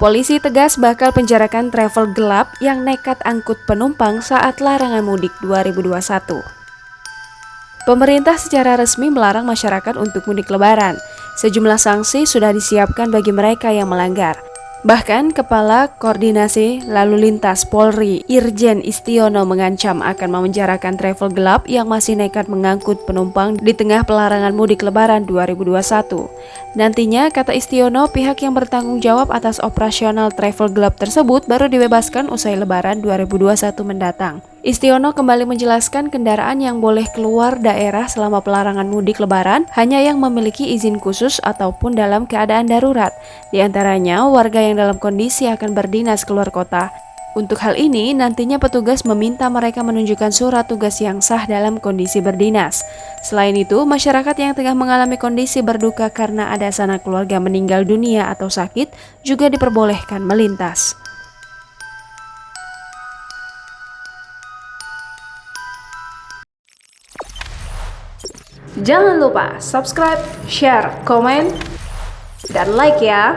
Polisi tegas bakal penjarakan travel gelap yang nekat angkut penumpang saat larangan mudik 2021. Pemerintah secara resmi melarang masyarakat untuk mudik lebaran. Sejumlah sanksi sudah disiapkan bagi mereka yang melanggar. Bahkan Kepala Koordinasi Lalu Lintas Polri, Irjen Istiono mengancam akan memenjarakan travel gelap yang masih nekat mengangkut penumpang di tengah pelarangan mudik lebaran 2021. Nantinya, kata Istiono, pihak yang bertanggung jawab atas operasional travel gelap tersebut baru dibebaskan usai lebaran 2021 mendatang. Istiono kembali menjelaskan kendaraan yang boleh keluar daerah selama pelarangan mudik lebaran hanya yang memiliki izin khusus ataupun dalam keadaan darurat. Di antaranya, warga yang dalam kondisi akan berdinas keluar kota. Untuk hal ini, nantinya petugas meminta mereka menunjukkan surat tugas yang sah dalam kondisi berdinas. Selain itu, masyarakat yang tengah mengalami kondisi berduka karena ada sanak keluarga meninggal dunia atau sakit juga diperbolehkan melintas. Jangan lupa subscribe, share, komen, dan like ya!